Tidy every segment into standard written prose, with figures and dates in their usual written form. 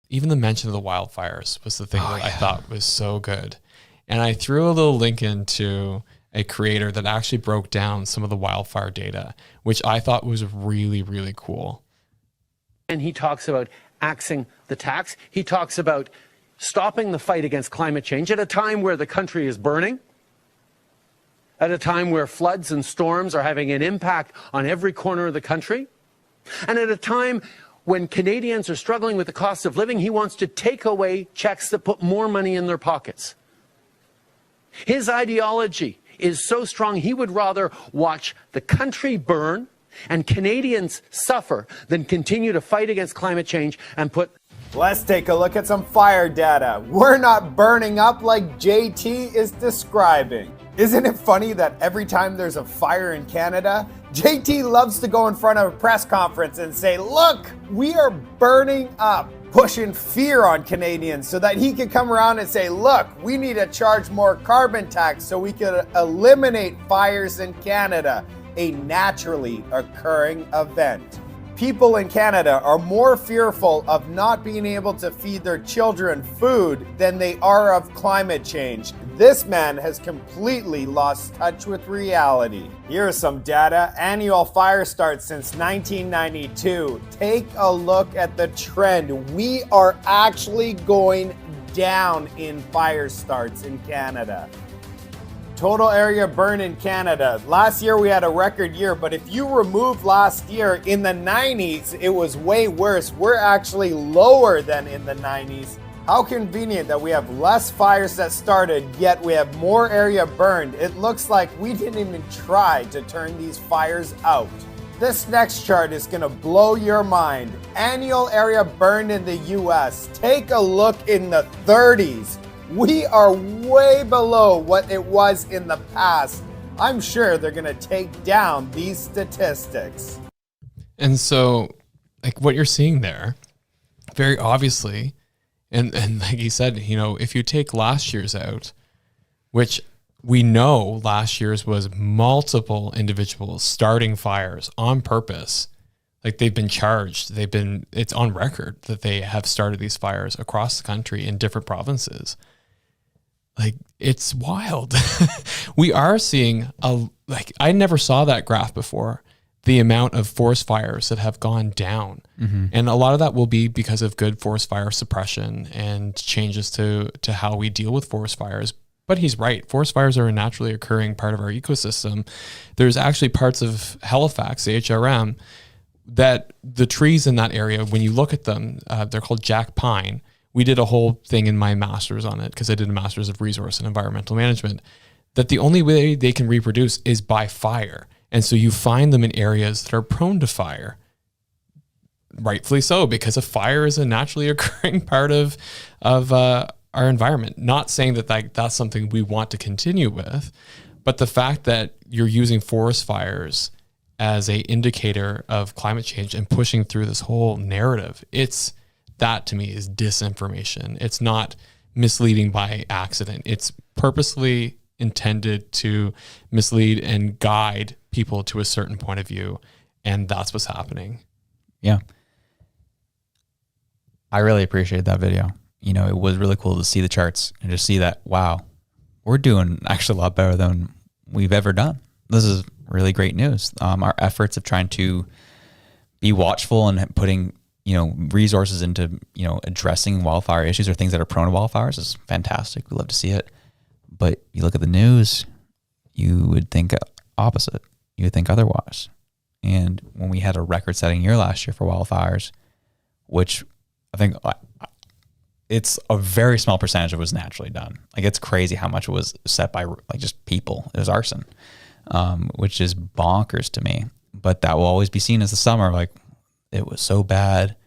even the mention of the wildfires was the thing that I thought was so good. And I threw a little link into a creator that actually broke down some of the wildfire data, which I thought was really, really cool. And he talks about axing the tax. He talks about stopping the fight against climate change at a time where the country is burning, at a time where floods and storms are having an impact on every corner of the country, and at a time when Canadians are struggling with the cost of living. He wants to take away checks that put more money in their pockets. His ideology is so strong, he would rather watch the country burn and Canadians suffer than continue to fight against climate change and put... Let's take a look at some fire data. We're not burning up like JT is describing. Isn't it funny that every time there's a fire in Canada, JT loves to go in front of a press conference and say, look, we are burning up, pushing fear on Canadians so that he can come around and say, look, we need to charge more carbon tax so we can eliminate fires in Canada, a naturally occurring event. People in Canada are more fearful of not being able to feed their children food than they are of climate change. This man has completely lost touch with reality. Here's some data. Annual fire starts since 1992. Take a look at the trend. We are actually going down in fire starts in Canada. Total area burned in Canada. Last year we had a record year, but if you remove last year in the 90s, it was way worse. We're actually lower than in the 90s. How convenient that we have less fires that started, yet we have more area burned. It looks like we didn't even try to turn these fires out. This next chart is gonna blow your mind. Annual area burned in the US. Take a look in the 30s. We are way below what it was in the past. I'm sure they're going to take down these statistics. And so, like what you're seeing there, very obviously, and like he said, you know, if you take last year's out, which we know last year's was multiple individuals starting fires on purpose. Like they've been charged, it's on record that they have started these fires across the country in different provinces. Like, it's wild. We are seeing I never saw that graph before, the amount of forest fires that have gone down. Mm-hmm. And a lot of that will be because of good forest fire suppression and changes to how we deal with forest fires. But he's right. Forest fires are a naturally occurring part of our ecosystem. There's actually parts of Halifax, the HRM, that the trees in that area, when you look at them, they're called jack pine. We did a whole thing in my master's on it because I did a master's of resource and environmental management, that the only way they can reproduce is by fire. And so you find them in areas that are prone to fire. Rightfully so, because a fire is a naturally occurring part of our environment. Not saying that that's something we want to continue with, but the fact that you're using forest fires as a indicator of climate change and pushing through this whole narrative, that to me is disinformation. It's not misleading by accident. It's purposely intended to mislead and guide people to a certain point of view. And that's what's happening. Yeah. I really appreciate that video. You know, it was really cool to see the charts and just see that, wow, we're doing actually a lot better than we've ever done. This is really great news. Our efforts of trying to be watchful and putting resources into, addressing wildfire issues or things that are prone to wildfires is fantastic. We love to see it. But you look at the news, you would think opposite. You would think otherwise. And when we had a record-setting year last year for wildfires, which I think it's a very small percentage of it was naturally done. Like, it's crazy how much it was set by just people. It was arson, which is bonkers to me. But that will always be seen as the summer, like, it was so bad.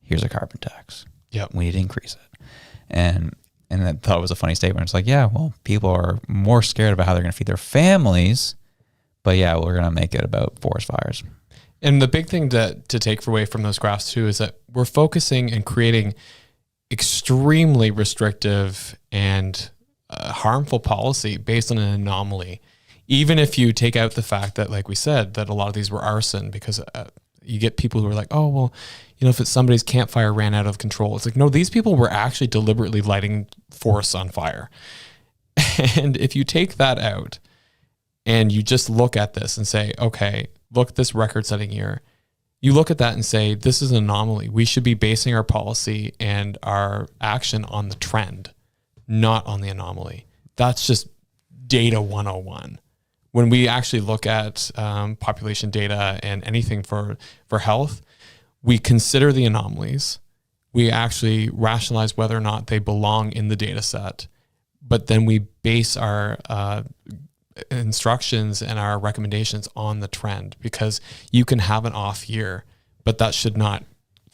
Here's a carbon tax. Yep. We need to increase it. And I thought it was a funny statement. It's like, yeah, well, people are more scared about how they're going to feed their families. But yeah, we're going to make it about forest fires. And the big thing to take away from those graphs too is that we're focusing and creating extremely restrictive and harmful policy based on an anomaly. Even if you take out the fact that, like we said, that a lot of these were arson, because you get people who are like, oh, well, you know, if it's somebody's campfire ran out of control. It's like, no, these people were actually deliberately lighting forests on fire. And if you take that out and you just look at this and say, okay, look at this record-setting year, you look at that and say, this is an anomaly. We should be basing our policy and our action on the trend, not on the anomaly. That's just data 101. When we actually look at population data and anything for health, we consider the anomalies. We actually rationalize whether or not they belong in the data set, but then we base our instructions and our recommendations on the trend, because you can have an off year, but that should not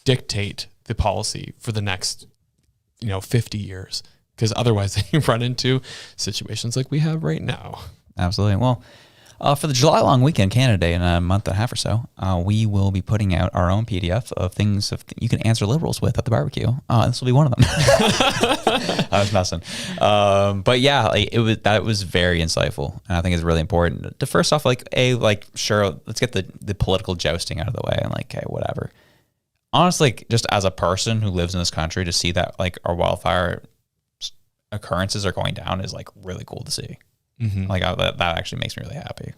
dictate the policy for the next, 50 years, because otherwise you run into situations like we have right now. Absolutely. Well, for the July long weekend, Canada Day, in a month and a half or so, we will be putting out our own PDF of things you can answer liberals with at the barbecue. This will be one of them. I was messing. But yeah, that was very insightful. And I think it's really important to first off, sure, let's get the political jousting out of the way and okay, whatever. Honestly, just as a person who lives in this country, to see that our wildfire occurrences are going down is really cool to see. Mm-hmm. That actually makes me really happy, if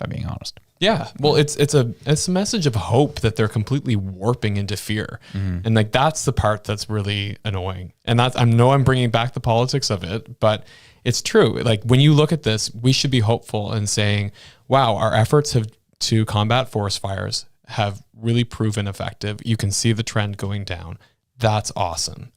I'm being honest. Yeah. Well, it's a message of hope that they're completely warping into fear. Mm-hmm. And that's the part that's really annoying. And I know I'm bringing back the politics of it, but it's true. When you look at this, we should be hopeful and saying, wow, our efforts to combat forest fires have really proven effective. You can see the trend going down. That's awesome.